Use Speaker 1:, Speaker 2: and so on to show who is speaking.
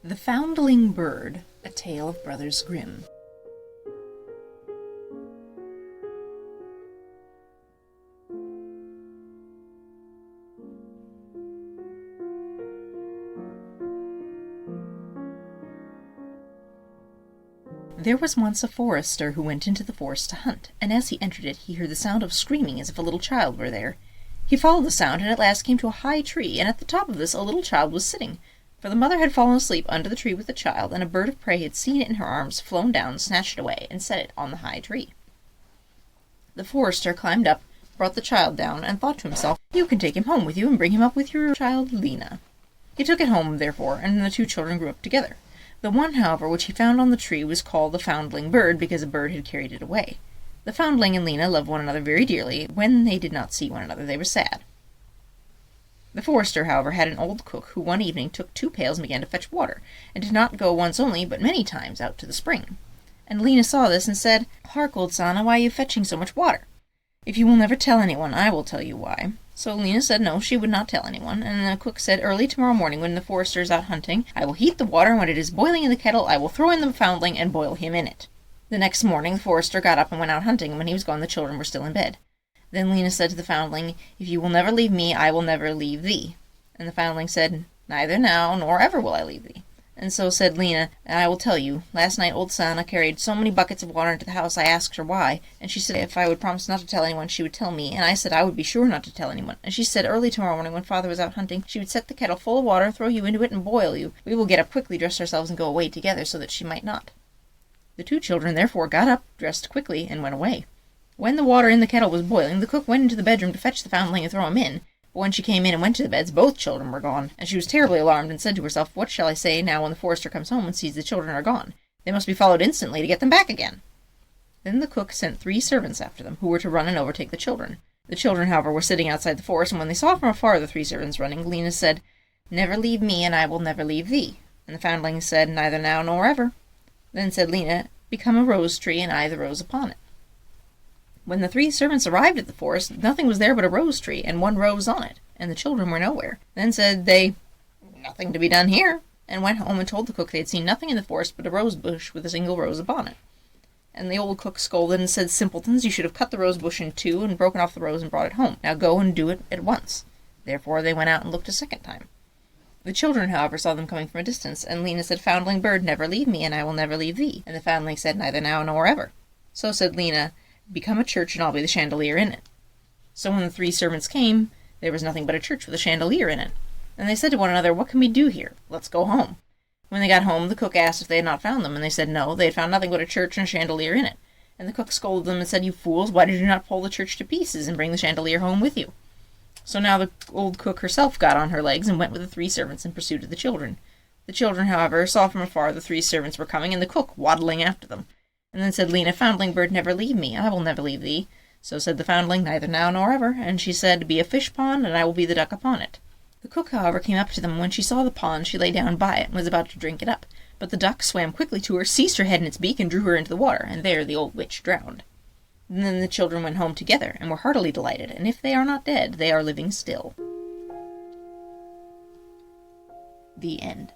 Speaker 1: The Foundling-Bird, a tale of Brothers Grimm. There was once a forester who went into the forest to hunt, and as he entered it he heard the sound of screaming as if a little child were there. He followed the sound and at last came to a high tree, and at the top of this a little child was sitting. For the mother had fallen asleep under the tree with the child, and a bird of prey had seen it in her arms, flown down, snatched it away, and set it on the high tree. The forester climbed up, brought the child down, and thought to himself, "You can take him home with you and bring him up with your child Lena." He took it home, therefore, and the two children grew up together. The one, however, which he found on the tree was called the Foundling-Bird, because a bird had carried it away. The foundling and Lena loved one another very dearly. When they did not see one another, they were sad. The forester, however, had an old cook who one evening took 2 pails and began to fetch water, and did not go once only, but many times, out to the spring. And Lena saw this and said, "Hark, old Sanna, why are you fetching so much water? If you will never tell anyone, I will tell you why." So Lena said no, she would not tell anyone, and the cook said, "Early tomorrow morning, when the forester is out hunting, I will heat the water, and when it is boiling in the kettle, I will throw in the foundling and boil him in it." The next morning the forester got up and went out hunting, and when he was gone the children were still in bed. Then Lena said to the foundling, "If you will never leave me, I will never leave thee." And the foundling said, "Neither now nor ever will I leave thee." And so said Lena, "I will tell you. Last night old Sanna carried so many buckets of water into the house, I asked her why, and she said if I would promise not to tell anyone, she would tell me, and I said I would be sure not to tell anyone. And she said early tomorrow morning, when father was out hunting, she would set the kettle full of water, throw you into it, and boil you. We will get up quickly, dress ourselves, and go away together, so that she might not." The two children therefore got up, dressed quickly, and went away. When the water in the kettle was boiling, the cook went into the bedroom to fetch the foundling and throw him in. But when she came in and went to the beds, both children were gone, and she was terribly alarmed, and said to herself, "What shall I say now when the forester comes home and sees the children are gone? They must be followed instantly to get them back again." Then the cook sent 3 servants after them, who were to run and overtake the children. The children, however, were sitting outside the forest, and when they saw from afar the 3 servants running, Lena said, "Never leave me, and I will never leave thee." And the foundling said, "Neither now nor ever." Then said Lena, "Become a rose tree, and I the rose upon it." When the 3 servants arrived at the forest, nothing was there but a rose tree, and 1 rose on it, and the children were nowhere. Then said they, "Nothing to be done here," and went home and told the cook they had seen nothing in the forest but a rose bush with a single rose upon it. And the old cook scolded and said, "Simpletons, you should have cut the rose bush in 2 and broken off the rose and brought it home. Now go and do it at once." Therefore they went out and looked a second time. The children, however, saw them coming from a distance, and Lena said, "Foundling-Bird, never leave me, and I will never leave thee." And the foundling said, "Neither now nor ever." So said Lena, "Become a church, and I'll be the chandelier in it." So when the 3 servants came, there was nothing but a church with a chandelier in it. And they said to one another, "What can we do here? Let's go home." When they got home, the cook asked if they had not found them, and they said no, they had found nothing but a church and a chandelier in it. And the cook scolded them and said, "You fools, why did you not pull the church to pieces and bring the chandelier home with you?" So now the old cook herself got on her legs and went with the 3 servants in pursuit of the children. The children, however, saw from afar the 3 servants were coming, and the cook waddling after them. And then said Lena, "Foundling-Bird, never leave me, I will never leave thee." So said the foundling, "Neither now nor ever." And she said, "Be a fish pond, and I will be the duck upon it." The cook, however, came up to them, and when she saw the pond, she lay down by it, and was about to drink it up. But the duck swam quickly to her, seized her head in its beak, and drew her into the water, and there the old witch drowned. And then the children went home together, and were heartily delighted, and if they are not dead, they are living still. The end.